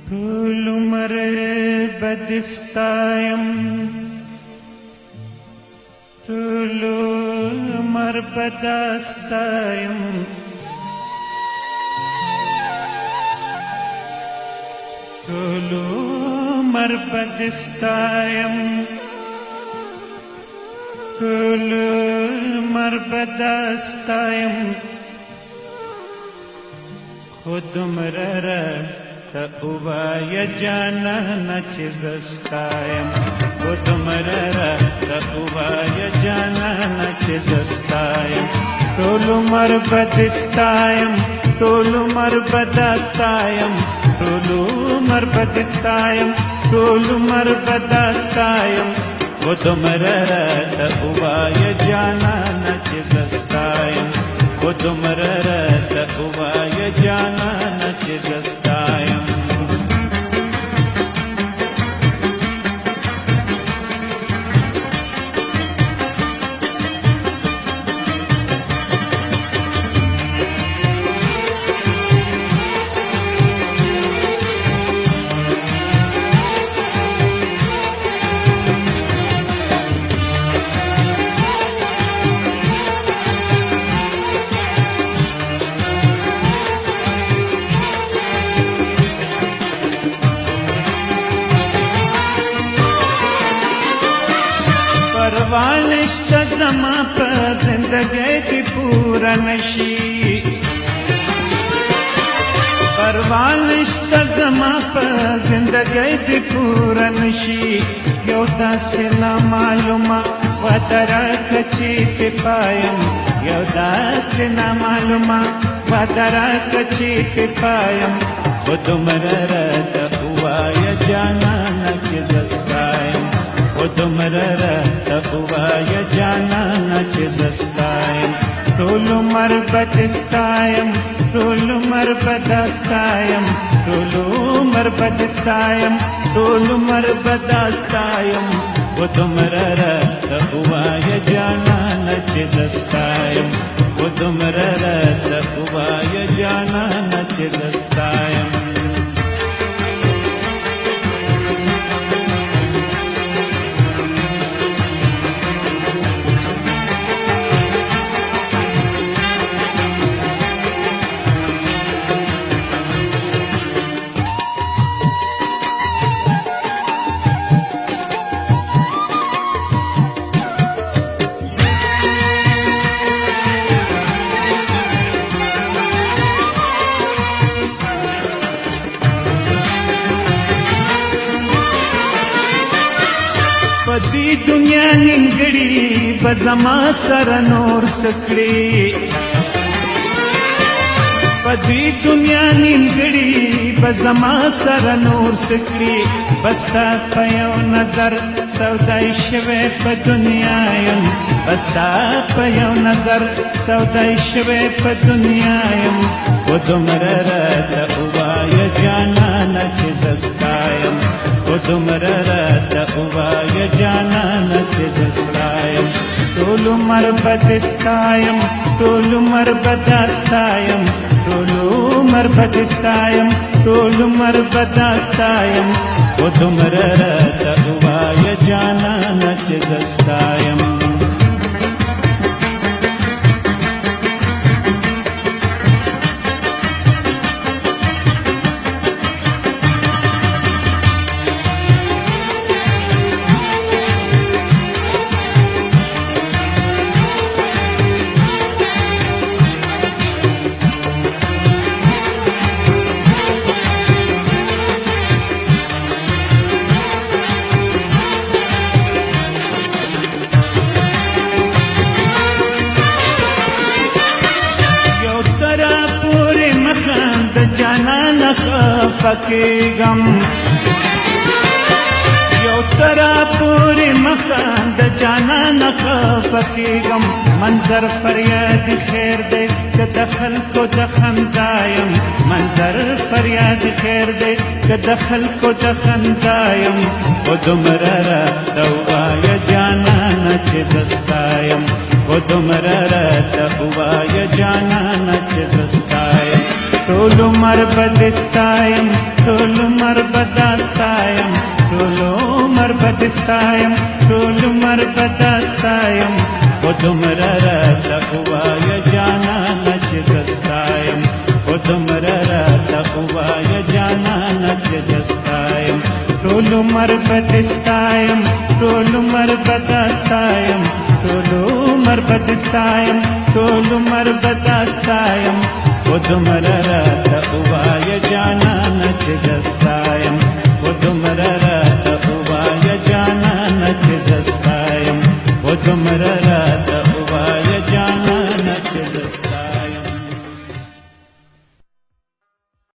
ټول عمر بدستایم ټول عمر بدستایم ټول عمر بدستایم ټول عمر بدستایم خود مرره تأوبای جانانا چیزستایم خود مرره تأوبای جانانا چیزستایم طول عمر بدستایم طول عمر بدستایم طول عمر بدستایم طول عمر بدستایم خود مرره تأوبای جانانا چیزستایم خود مرره تأوبای جانانا چیزستایم پروانشتا زما په زندګۍ کې پورا نشي پروانشتا زما په زندګۍ کې پورا نشي یو داسې نامعلومه وعده راکړه چې پې پایم یو داسې نامعلومه وعده راکړه چې پې پایم خو دومره راته ووایه جانانه چې زه ستایم خود مرره تقوای جانانا چیزستایم طول عمر بدستایم طول عمر بدستایم طول عمر بدستایم طول عمر بدستایم خود مرره تقوای جانانا چیزستایم خود مرره تقوای جانانا چیزستایم پدی دنیا نیمګړي به زما سره نور سکړي پدی دنیا نیمګړي به زما سره نور سکړي بس تا په یو نظر سودای شوی په دنیا یم بس تا په یو نظر سودای شوی په دنیا یم خو دومره راته ووایه جانانه چې زه ستایم خو دومره راته ووایه جانانه چې زه ستایم ټول عمر بدستایم ټول عمر بدستایم ټول عمر بدستایم ټول عمر بدستایم خو دومره راته ووایه جانانه چې زه ستایم جانانه خفکیږم یو ترا پورې مخه د جانانه خفکیږم منظر فریاد خیر دی که د خلکو د خندایم منظر فریاد خیر دی که د خلکو د خندایم خو دومره راته ووایه جانانه چې زه ستایم خو دومره راته ووایه جانانه چې زه ستایم ټول عمر بدستایم ټول عمر بدستایم ټول عمر بدستایم ټول عمر بدستایم و دومره راته ووایه جانانه چې دستایم و دومره راته ووایه جانانه چې دستایم ټول عمر بدستایم ټول عمر بدستایم ټول عمر بدستایم ټول عمر بدستایم و دومره راته ووایه جانانه چې دستایم و دومره راته ووایه جانانه چې دستایم و دومره راته